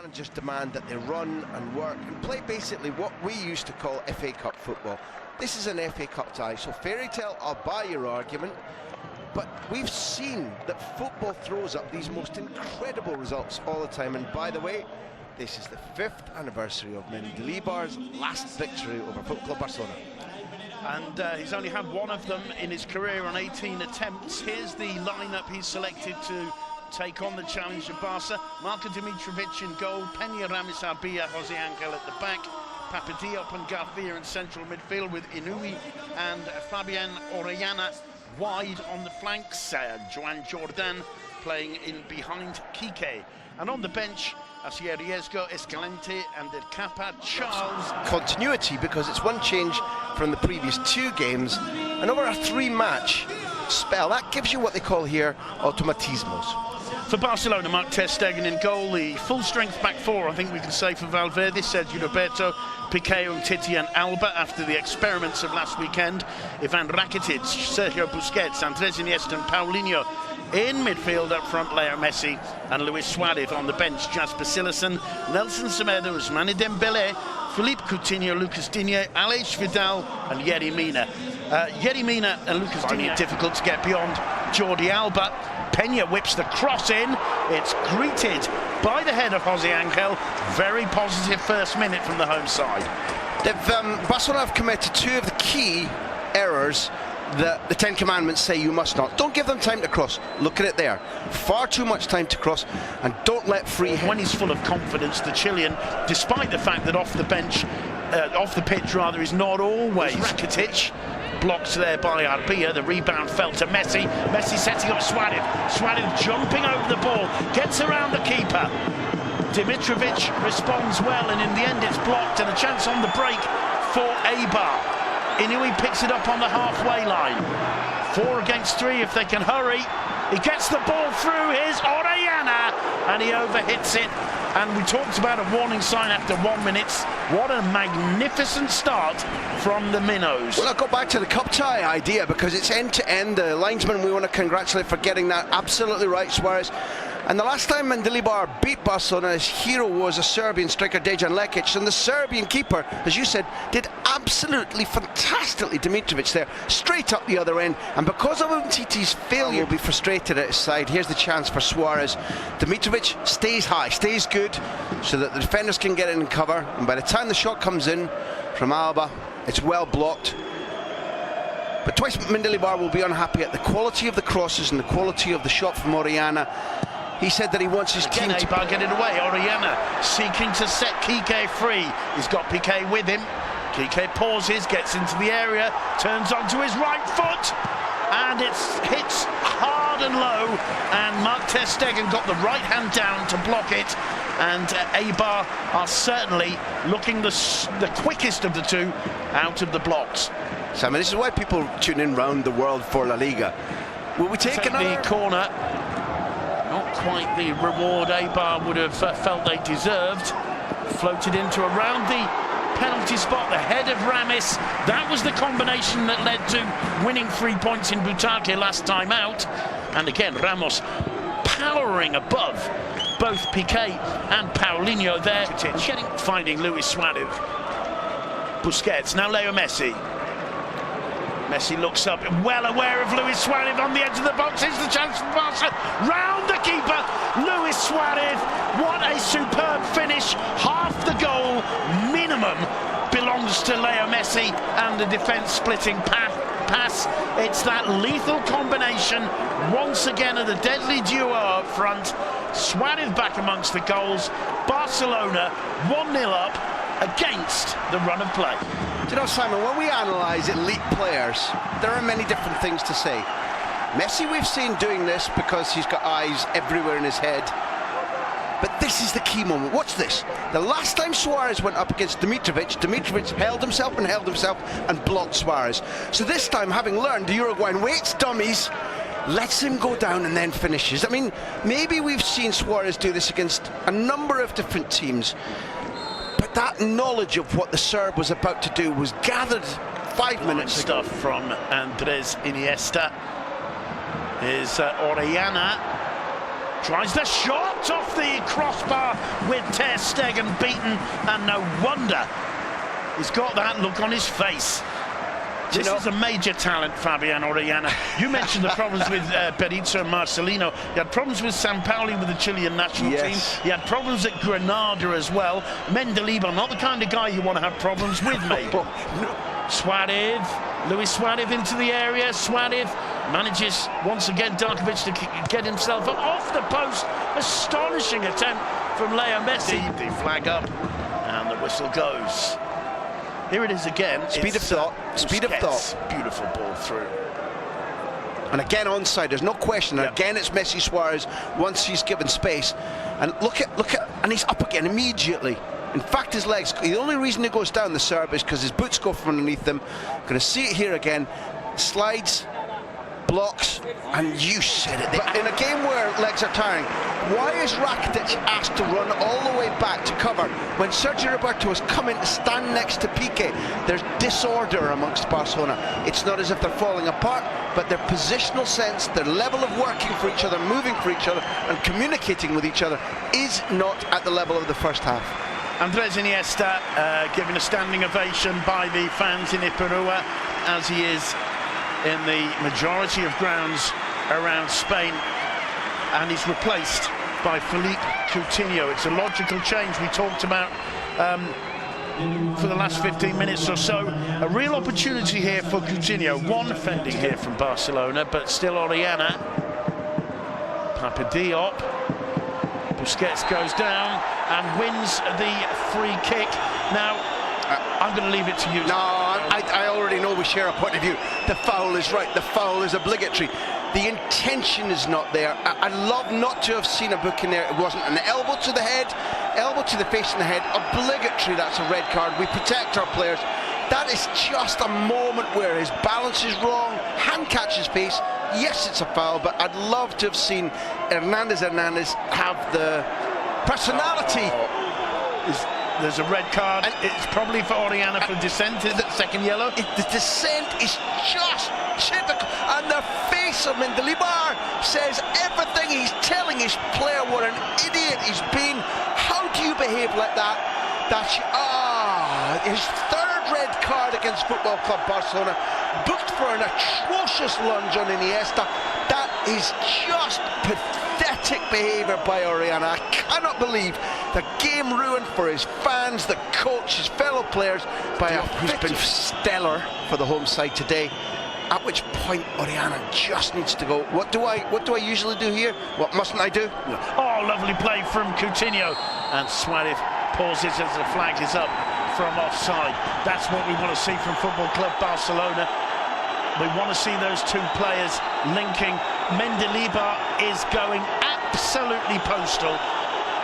Managers demand that they run and work and play basically what we used to call FA Cup football. This is an FA Cup tie, so fairy tale, I'll buy your argument, but we've seen that football throws up these most incredible results all the time. And by the way, this is the 5th anniversary of Mendilibar's last victory over Football Club Barcelona. And he's only had one of them in his career on 18 attempts. Here's the lineup he's selected to take on the challenge of Barca. Marko Dimitrovic in goal, Peña, Ramis, Arbia, Jose Angel at the back, Papa Diop and Garcia in central midfield with Inui and Fabian Orellana wide on the flanks, Joan Jordan playing in behind Kike. And on the bench, Asier Riesgo, Escalante and El Capa, Charles. Continuity, because it's one change from the previous 2 games, and over a 3-match spell, that gives you what they call here automatismos. For Barcelona, Mark ter Stegen in goal, the full-strength back 4, I think we can say, for Valverde, Sergio Roberto, Piqué, Umtiti and Alba after the experiments of last weekend. Ivan Rakitic, Sergio Busquets, Andres Iniesta and Paulinho. In midfield up front, Leo Messi and Luis Suarez. On the bench, Jasper Cillessen, Nelson Semedo, Ousmane Dembele, Philippe Coutinho, Lucas Digne, Aleix Vidal and Yerry Mina. Yerry Mina and Lucas Digne difficult to get beyond. Jordi Alba. Peña whips the cross in. It's greeted by the head of Jose Angel. Very positive first minute from the home side. Barcelona have committed 2 of the key errors that the 10 Commandments say you must not. Don't give them time to cross. Look at it there. Far too much time to cross, and don't let free. When he's full of confidence, the Chilean, despite the fact that off the pitch rather, is not always. Rakitic. Blocked there by Arbia, the rebound fell to Messi. Messi setting up Suarez. Suarez jumping over the ball, gets around the keeper. Dimitrovic responds well, and in the end it's blocked, and a chance on the break for Eibar. Inui picks it up on the halfway line. 4 against 3 if they can hurry. He gets the ball through, here's Orellana, and he overhits it. And we talked about a warning sign after 1 minute. What a magnificent start from the Minnows. Well, I'll go back to the cup tie idea, because it's end-to-end. The linesman we want to congratulate for getting that absolutely right, Suarez. And the last time Mendilibar beat Barcelona, his hero was a Serbian striker, Dejan Lekic, and the Serbian keeper, as you said, did absolutely fantastically. Dimitrovic there, straight up the other end, and because of Umtiti's failure, will be frustrated at his side. Here's the chance for Suarez. Dimitrovic stays high, stays good, so that the defenders can get in and cover, and by the time the shot comes in from Alba, it's well blocked. But twice Mendilibar will be unhappy at the quality of the crosses and the quality of the shot from Orellana. He said that he wants his team to get it away. Orellana seeking to set Kike free. He's got Piqué with him. Kike pauses, gets into the area, turns onto his right foot, and it hits hard and low. And Mark ter Stegen got the right hand down to block it. And Eibar are certainly looking the quickest of the 2 out of the blocks. Simon, this is why people tune in round the world for La Liga. Will we take another the corner? Not quite the reward Eibar would have felt they deserved. Floated into around the penalty spot, the head of Ramis. That was the combination that led to winning 3 points in Butake last time out. And again, Ramos powering above both Piqué and Paulinho there. Finding Luis Suarez. Busquets, now Leo Messi. Messi looks up, well aware of Luis Suarez on the edge of the box. Here's the chance for Barca. Round the keeper, Luis Suarez. What a superb finish. Half the goal minimum belongs to Leo Messi, and the defence splitting pass. It's that lethal combination once again of the deadly duo up front. Suarez back amongst the goals. Barcelona 1-0 up against the run of play. Do you know, Simon, when we analyse elite players, there are many different things to say. Messi we've seen doing this because he's got eyes everywhere in his head. But this is the key moment. Watch this. The last time Suarez went up against Dimitrovic held himself and blocked Suarez. So this time, having learned the Uruguayan waits dummies, lets him go down and then finishes. I mean, maybe we've seen Suarez do this against a number of different teams, but that knowledge of what the Serb was about to do was gathered 5 minutes ago. Stuff from Andres Iniesta. Is Orellana. Tries the shot off the crossbar with Ter Stegen beaten, and no wonder he's got that look on his face. This is a major talent, Fabian Orellana. You mentioned the problems with Berizzo and Marcelino. He had problems with Sampaoli with the Chilean national team. He had problems at Granada as well. Mendilibar, not the kind of guy you want to have problems with, maybe. Luis Suarez into the area. Suarez manages once again Darkovic to get himself up off the post. Astonishing attempt from Leo Messi. The flag up and the whistle goes. Here it is again. Speed of thought. Speed of thought. Beautiful ball through. And again onside, there's no question. Yep. Again it's Messi Suarez once he's given space. And look at, and he's up again immediately. In fact, his legs, the only reason he goes down the Serb is because his boots go from underneath him. Going to see it here again. Slides, blocks, and you said it. But in a game where legs are tiring, why is Rakitic asked to run all the way back to cover when Sergio Roberto has come in to stand next to Piqué? There's disorder amongst Barcelona. It's not as if they're falling apart, but their positional sense, their level of working for each other, moving for each other, and communicating with each other is not at the level of the first half. Andres Iniesta given a standing ovation by the fans in Ipurua, as he is in the majority of grounds around Spain, and he's replaced by Philippe Coutinho. It's a logical change we talked about for the last 15 minutes or so. A real opportunity here for Coutinho. One defending here from Barcelona, but still Orellana. Papa Diop. Busquets goes down and wins the free kick. Now, I'm going to leave it to you. No, I already know we share a point of view. The foul is right. The foul is obligatory. The intention is not there. I'd love not to have seen a book in there. It wasn't an elbow to the head, elbow to the face and the head. Obligatory, that's a red card. We protect our players. That is just a moment where his balance is wrong, hand catches face. Yes, it's a foul, but I'd love to have seen Hernandez have the personality. There's a red card. And it's probably for Orellana for dissent. Is it second yellow? The dissent is just typical. And the face of Mendilibar says everything. He's telling his player what an idiot he's been. How do you behave like that? That's his third red card against Football Club Barcelona, booked for an atrocious lunge on Iniesta. That is just pathetic behaviour by Orellana. I cannot believe the game ruined for his fans, the coach, his fellow players by who's been stellar for the home side today. At which point Orellana just needs to go. What do I usually do here? What mustn't I do? Oh, lovely play from Coutinho, and Suarez pauses as the flag is up from offside. That's what we want to see from Football Club Barcelona. We want to see those two players linking. Mendilibar is going absolutely postal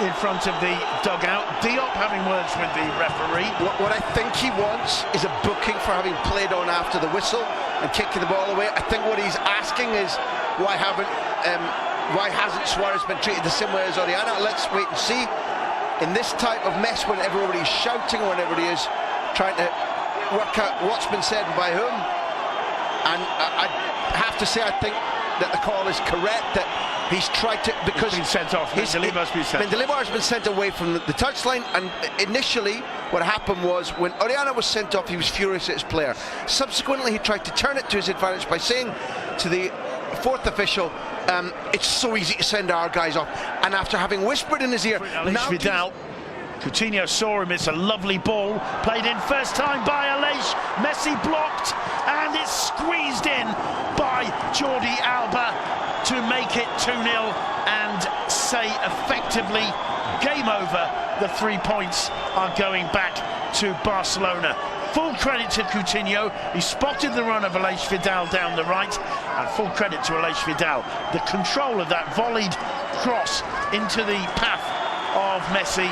in front of the dugout. Diop having words with the referee. What I think he wants is a booking for having played on after the whistle and kicking the ball away. I think what he's asking is why hasn't Suarez been treated the same way as Orellana? Let's wait and see. In this type of mess, when everybody's shouting or whenever he is trying to work out what's been said by whom, and I have to say I think that the call is correct, that he's tried to, because he's been sent off. Mendilibar's been sent away from the touchline, and initially what happened was when Orellana was sent off, he was furious at his player. Subsequently, he tried to turn it to his advantage by saying to the fourth official, it's so easy to send our guys off, and after having whispered in his ear, now Vidal. Coutinho saw him. It's a lovely ball played in first time by Aleix. Messi blocked, and it's squeezed in by Jordi Alba to make it 2-0 and say effectively game over. The 3 points are going back to Barcelona. Full credit to Coutinho. He spotted the run of Aleix Vidal down the right, and full credit to Aleix Vidal. The control of that volleyed cross into the path of Messi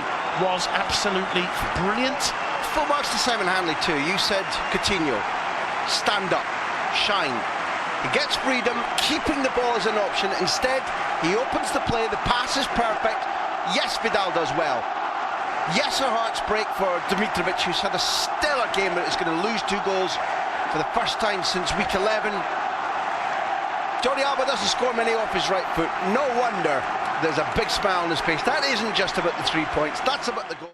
was absolutely brilliant. Full marks to Simon Hanley too. You said Coutinho, stand up, shine. He gets freedom, keeping the ball as an option. Instead, he opens the play, the pass is perfect. Yes, Vidal does well. Yes, our hearts break for Dimitrovic, who's had a stellar game, but is going to lose 2 goals for the first time since week 11. Jordi Alba doesn't score many off his right foot. No wonder there's a big smile on his face. That isn't just about the 3 points, that's about the goal.